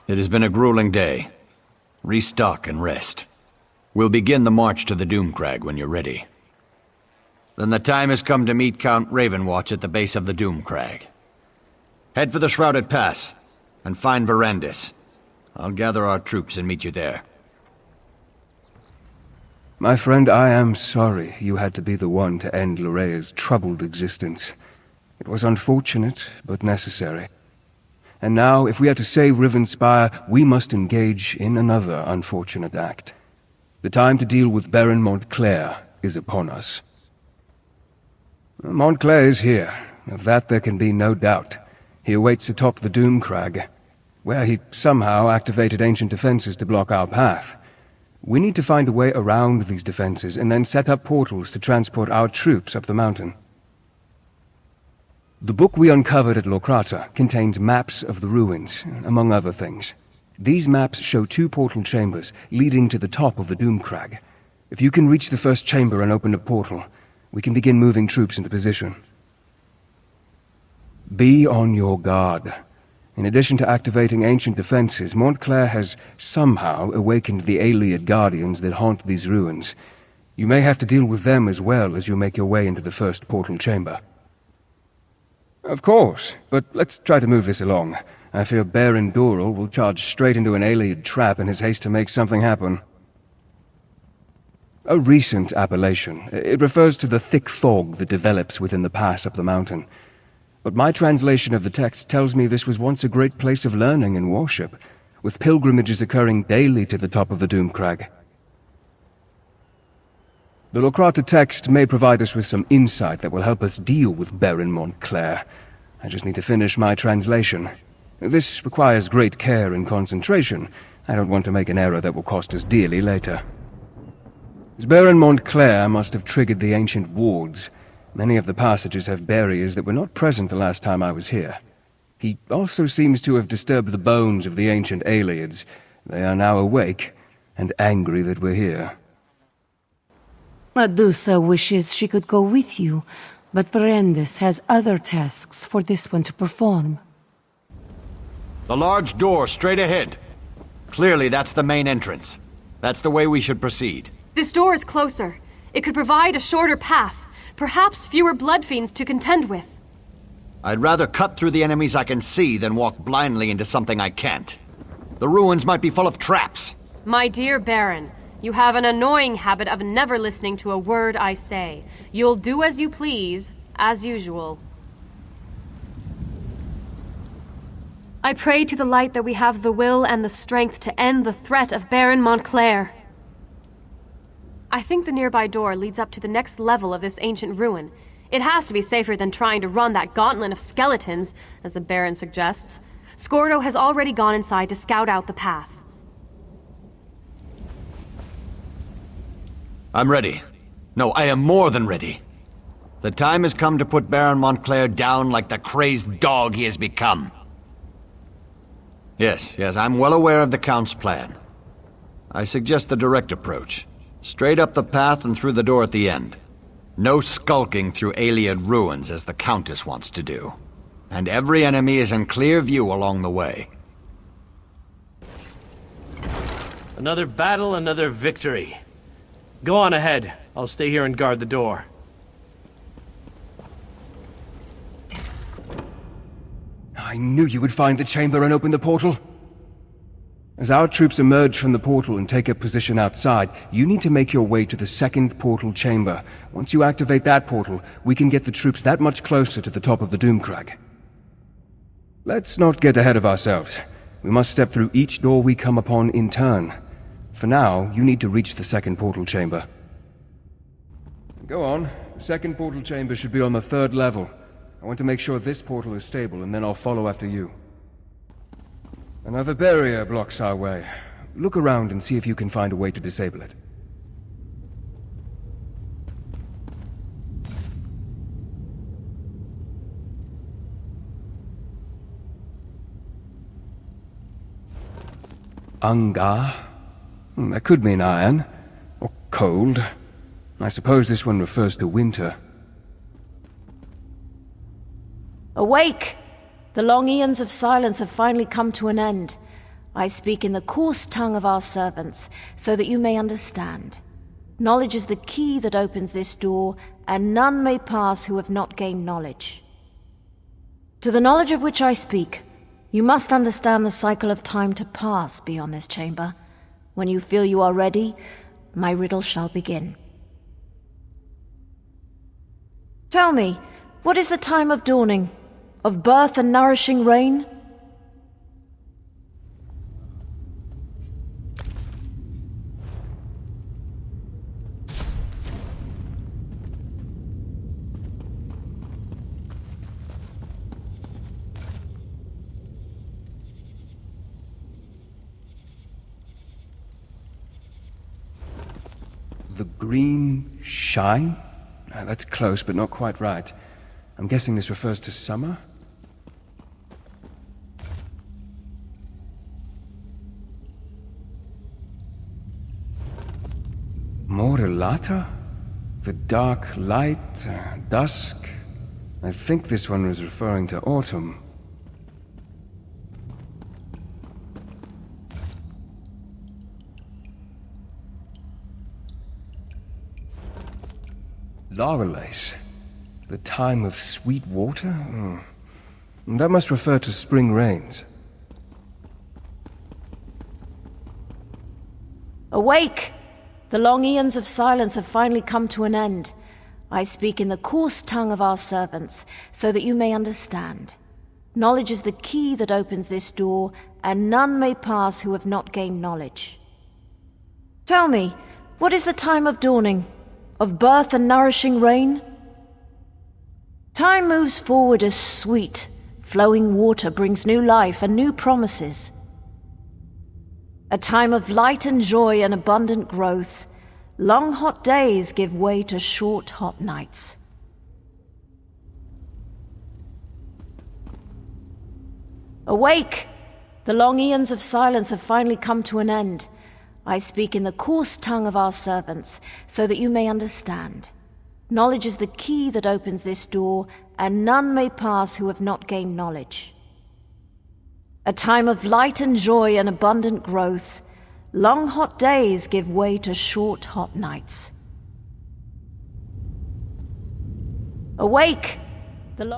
It has been a grueling day. Restock and rest. We'll begin the march to the Doomcraig when you're ready. Then the time has come to meet Count Ravenwatch at the base of the Doomcraig. Head for the Shrouded Pass, and find Verandis. I'll gather our troops and meet you there. My friend, I am sorry you had to be the one to end Lorea's troubled existence. It was unfortunate, but necessary. And now, if we are to save Rivenspire, we must engage in another unfortunate act. The time to deal with Baron Montclair is upon us. Montclair is here. Of that there can be no doubt. He awaits atop the Doomcrag, where he somehow activated ancient defenses to block our path. We need to find a way around these defenses and then set up portals to transport our troops up the mountain. The book we uncovered at Locrata contains maps of the ruins, among other things. These maps show 2 portal chambers leading to the top of the Doomcrag. If you can reach the first chamber and open a portal, we can begin moving troops into position. Be on your guard. In addition to activating ancient defenses, Montclair has somehow awakened the Ayleid guardians that haunt these ruins. You may have to deal with them as well as you make your way into the first portal chamber. Of course, but let's try to move this along. I fear Baron Doral will charge straight into an Ayleid trap in his haste to make something happen. A recent appellation. It refers to the thick fog that develops within the pass up the mountain. But my translation of the text tells me this was once a great place of learning and worship, with pilgrimages occurring daily to the top of the Doomcrag. The Locrata text may provide us with some insight that will help us deal with Baron Montclair. I just need to finish my translation. This requires great care and concentration. I don't want to make an error that will cost us dearly later. Baron Montclair must have triggered the ancient wards. Many of the passages have barriers that were not present the last time I was here. He also seems to have disturbed the bones of the ancient Ayleids. They are now awake and angry that we're here. Medusa wishes she could go with you, but Verandis has other tasks for this one to perform. The large door straight ahead. Clearly that's the main entrance. That's the way we should proceed. This door is closer. It could provide a shorter path, perhaps fewer blood fiends to contend with. I'd rather cut through the enemies I can see than walk blindly into something I can't. The ruins might be full of traps. My dear Baron, you have an annoying habit of never listening to a word I say. You'll do as you please, as usual. I pray to the light that we have the will and the strength to end the threat of Baron Montclair. I think the nearby door leads up to the next level of this ancient ruin. It has to be safer than trying to run that gauntlet of skeletons, as the Baron suggests. Scordo has already gone inside to scout out the path. I'm ready. No, I am more than ready. The time has come to put Baron Montclair down like the crazed dog he has become. Yes, I'm well aware of the Count's plan. I suggest the direct approach. Straight up the path and through the door at the end. No skulking through Ayleid ruins as the Countess wants to do. And every enemy is in clear view along the way. Another battle, another victory. Go on ahead. I'll stay here and guard the door. I knew you would find the chamber and open the portal. As our troops emerge from the portal and take up position outside, you need to make your way to the second portal chamber. Once you activate that portal, we can get the troops that much closer to the top of the Doomcrag. Let's not get ahead of ourselves. We must step through each door we come upon in turn. For now, you need to reach the second portal chamber. Go on. The second portal chamber should be on the 3rd level. I want to make sure this portal is stable, and then I'll follow after you. Another barrier blocks our way. Look around and see if you can find a way to disable it. Ungar? That could mean iron. Or cold. I suppose this one refers to winter. Awake! The long eons of silence have finally come to an end. I speak in the coarse tongue of our servants, so that you may understand. Knowledge is the key that opens this door, and none may pass who have not gained knowledge. To the knowledge of which I speak, you must understand the cycle of time to pass beyond this chamber. When you feel you are ready, my riddle shall begin. Tell me, what is the time of dawning, of birth and nourishing rain? The green shine? That's close, but not quite right. I'm guessing this refers to summer? Morelata? The dark light, dusk? I think this one was referring to autumn. Laurelace? The time of sweet water? That must refer to spring rains. Awake! The long eons of silence have finally come to an end. I speak in the coarse tongue of our servants, so that you may understand. Knowledge is the key that opens this door, and none may pass who have not gained knowledge. Tell me, what is the time of dawning, of birth and nourishing rain? Time moves forward as sweet, flowing water brings new life and new promises. A time of light and joy and abundant growth. Long hot days give way to short hot nights. Awake! The long eons of silence have finally come to an end. I speak in the coarse tongue of our servants, so that you may understand. Knowledge is the key that opens this door, and none may pass who have not gained knowledge. A time of light and joy and abundant growth. Long hot days give way to short hot nights. Awake!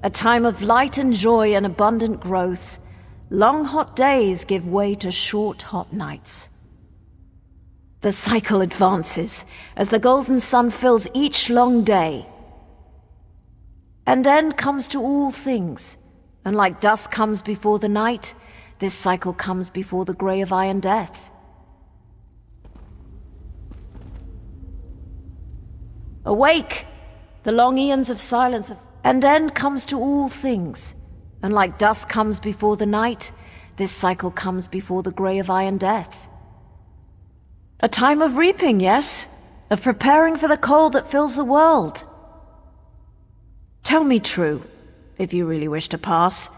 A time of light and joy and abundant growth. Long hot days give way to short hot nights. The cycle advances as the golden sun fills each long day. An end comes to all things, and like dusk comes before the night, this cycle comes before the grey of iron death. Awake! The long eons of silence and end comes to all things, and like dusk comes before the night, this cycle comes before the grey of iron death. A time of reaping, yes, of preparing for the cold that fills the world. Tell me true, if you really wish to pass,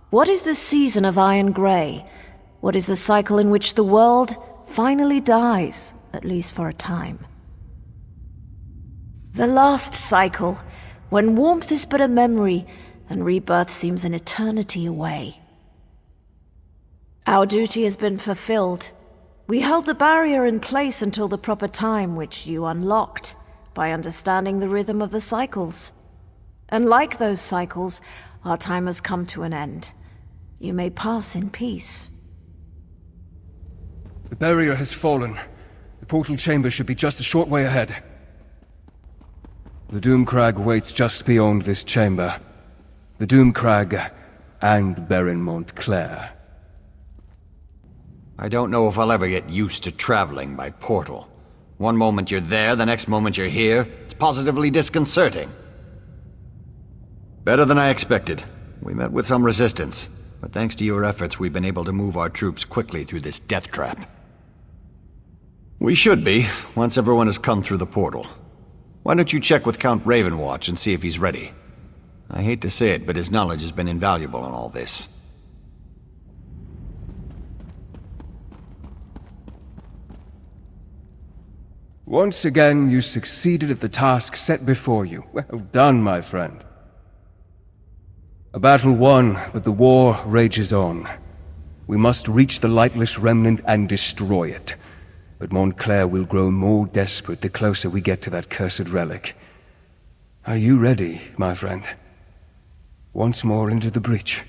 what is the season of iron grey? What is the cycle in which the world finally dies, at least for a time? The last cycle, when warmth is but a memory, and rebirth seems an eternity away. Our duty has been fulfilled. We held the barrier in place until the proper time, which you unlocked, by understanding the rhythm of the cycles. And like those cycles, our time has come to an end. You may pass in peace. The barrier has fallen. The portal chamber should be just a short way ahead. The Doomcraig waits just beyond this chamber. The Doomcraig and Baron Montclair. I don't know if I'll ever get used to traveling by portal. One moment you're there, the next moment you're here. It's positively disconcerting. Better than I expected. We met with some resistance, but thanks to your efforts, we've been able to move our troops quickly through this death trap. We should be, once everyone has come through the portal. Why don't you check with Count Ravenwatch and see if he's ready? I hate to say it, but his knowledge has been invaluable in all this. Once again, you succeeded at the task set before you. Well done, my friend. A battle won, but the war rages on. We must reach the Lightless Remnant and destroy it. But Montclair will grow more desperate the closer we get to that cursed relic. Are you ready, my friend? Once more into the breach.